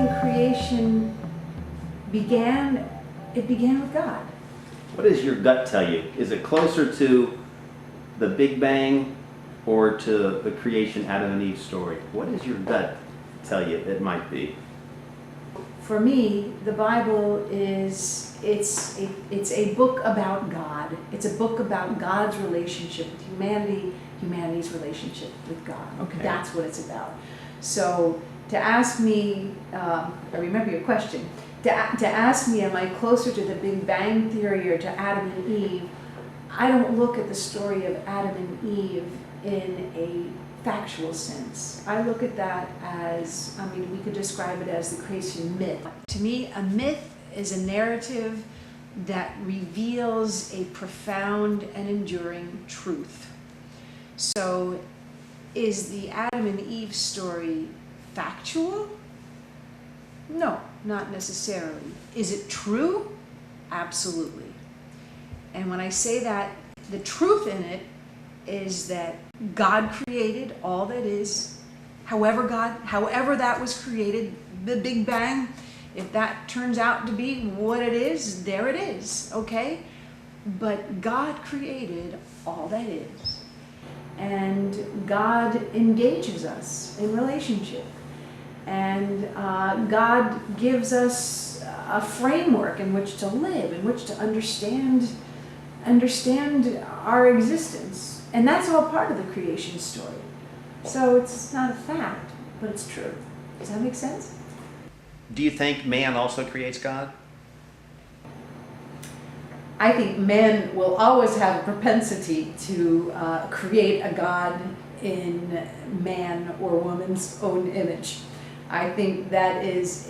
think creation began with God. What does your gut tell you? Is it closer to the Big Bang or to the creation Adam and Eve story? What does your gut tell you it might be? For me, the Bible it's a book about God. It's a book about God's relationship with humanity, humanity's relationship with God. Okay. That's what it's about. So to ask me, I remember your question, to ask me, am I closer to the Big Bang Theory or to Adam and Eve? I don't look at the story of Adam and Eve in a factual sense. I look at that as, we could describe it as the creation myth. To me, a myth is a narrative that reveals a profound and enduring truth. So, is the Adam and Eve story factual? No, not necessarily. Is it true? Absolutely. And when I say that, the truth in it is that God created all that is, however that was created, the Big Bang, if that turns out to be what it is, there it is, okay? But God created all that is. And God engages us in relationship. And God gives us a framework in which to live, in which to understand our existence. And that's all part of the creation story. So it's not a fact, but it's true. Does that make sense? Do you think man also creates God? I think man will always have a propensity to create a God in man or woman's own image. I think that is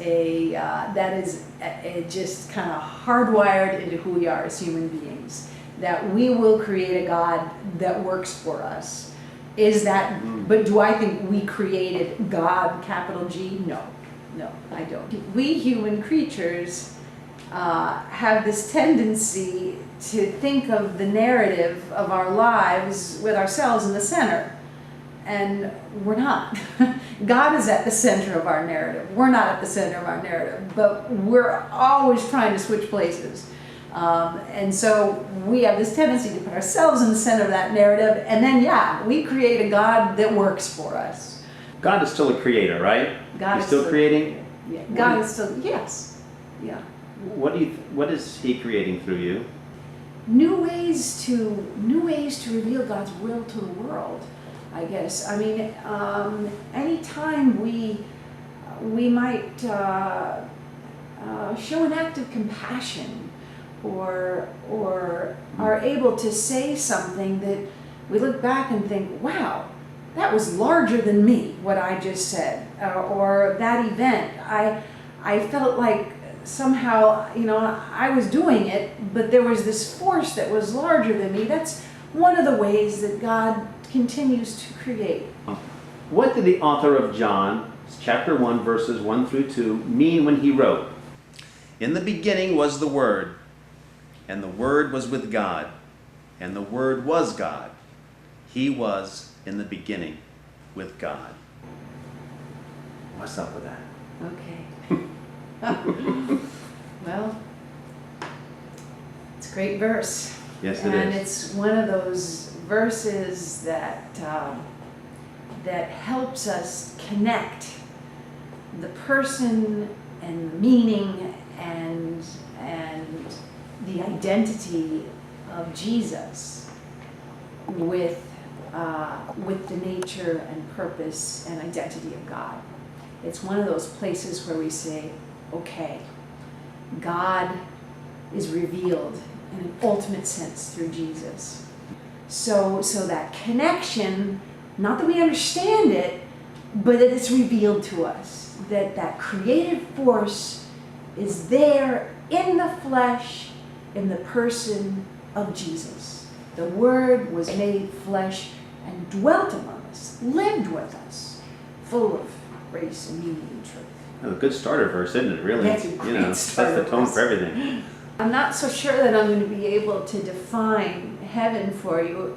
just kind of hardwired into who we are as human beings. That we will create a God that works for us. But do I think we created God, capital G? No, I don't. We human creatures have this tendency to think of the narrative of our lives with ourselves in the center. And we're not. God is at the center of our narrative. We're not at the center of our narrative, but we're always trying to switch places. And so we have this tendency to put ourselves in the center of that narrative, and then, we create a God that works for us. God is still a creator, right? He's still creating? Yeah, God is still, yes. Yeah. What is he creating through you? New ways to reveal God's will to the world, I guess. Anytime we might show an act of compassion, or are able to say something that we look back and think, wow, that was larger than me, what I just said, or that event. I felt like somehow, I was doing it, but there was this force that was larger than me. That's one of the ways that God continues to create. What did the author of John, chapter 1, verses 1 through 2, mean when he wrote, "In the beginning was the Word, and the Word was with God, and the Word was God. He was in the beginning with God"? What's up with that? Okay. Well, it's a great verse. Yes, it is. And it's one of those verses that helps us connect the person and the meaning and the identity of Jesus with the nature and purpose and identity of God. It's one of those places where we say, okay, God is revealed in an ultimate sense through Jesus. So that connection, not that we understand it, but that it's revealed to us. That creative force is there in the flesh, in the person of Jesus. The Word was made flesh and dwelt among us, lived with us, full of grace and meaning and truth. Oh, a good starter verse, isn't it? Really, That's a great sets the tone for everything. I'm not so sure that I'm going to be able to define heaven for you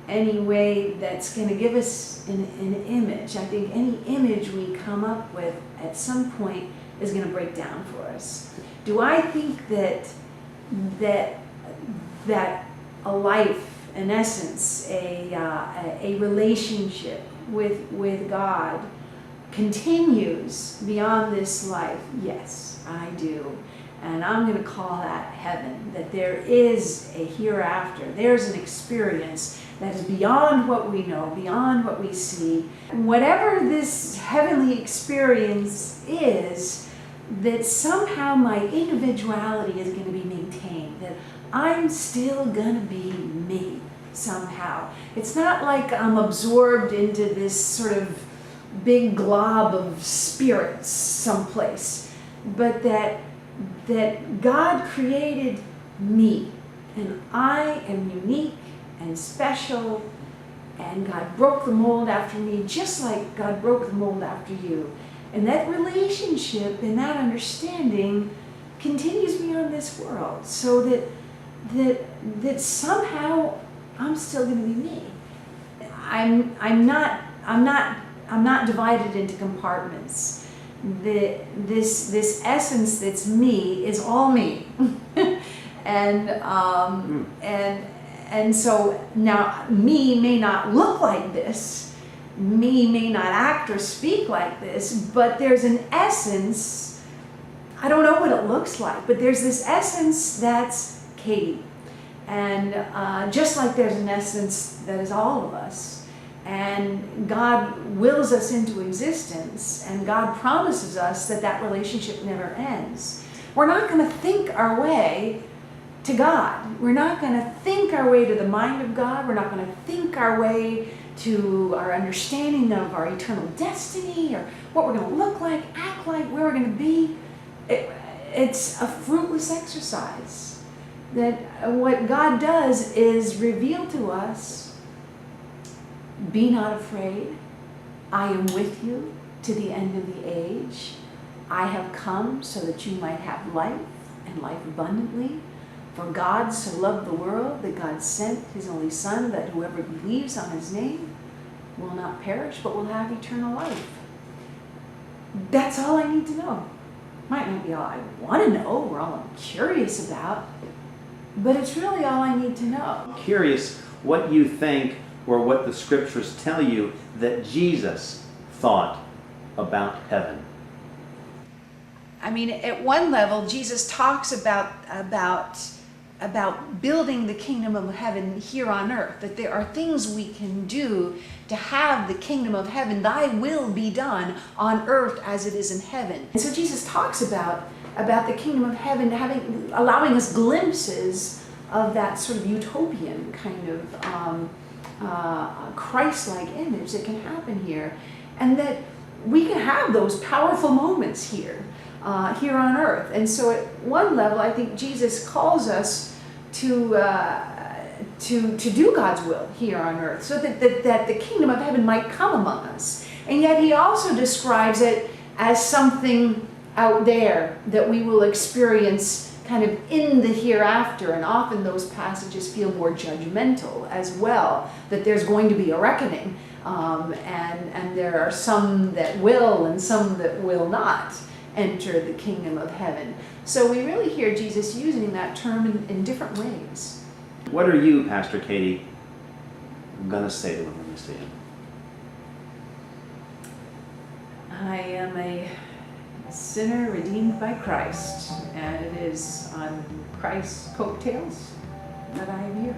any way that's going to give us an image. I think any image we come up with at some point is going to break down for us. Do I think that a life, in essence, a relationship with God continues beyond this life? Yes, I do. And I'm going to call that heaven, that there is a hereafter. There's an experience that is beyond what we know, beyond what we see. Whatever this heavenly experience is, that somehow my individuality is going to be maintained, that I'm still going to be me somehow. It's not like I'm absorbed into this sort of big glob of spirits someplace, but that God created me, and I am unique and special, and God broke the mold after me just like God broke the mold after you. And that relationship and that understanding continues beyond this world, so that somehow I'm still going to be me. I'm not divided into compartments. This essence that's me is all me, and so now me may not look like this, me may not act or speak like this, but there's an essence. I don't know what it looks like, but there's this essence that's Katie, and just like there's an essence that is all of us. And God wills us into existence, and God promises us that relationship never ends. We're not going to think our way to God. We're not going to think our way to the mind of God. We're not going to think our way to our understanding of our eternal destiny, or what we're going to look like, act like, where we're going to be. It's a fruitless exercise. That what God does is reveal to us, be not afraid. I am with you to the end of the age. I have come so that you might have life, and life abundantly. For God so loved the world that God sent his only Son, that whoever believes on his name will not perish but will have eternal life. That's all I need to know. Might not be all I want to know or all I'm curious about, but it's really all I need to know. I'm curious what you think, or what the scriptures tell you that Jesus thought about heaven. I mean, at one level, Jesus talks about building the kingdom of heaven here on earth, that there are things we can do to have the kingdom of heaven, thy will be done on earth as it is in heaven. And so Jesus talks about the kingdom of heaven allowing us glimpses of that sort of utopian kind of Christ-like image that can happen here, and that we can have those powerful moments here on earth. And so at one level, I think Jesus calls us to do God's will here on earth, so that the kingdom of heaven might come among us. And yet he also describes it as something out there that we will experience kind of in the hereafter, and often those passages feel more judgmental as well, that there's going to be a reckoning, and there are some that will and some that will not enter the kingdom of heaven. So we really hear Jesus using that term in different ways. What are you, Pastor Katie, going to say to him when you see him? I am a sinner redeemed by Christ, and it is on Christ's coattails that I am here.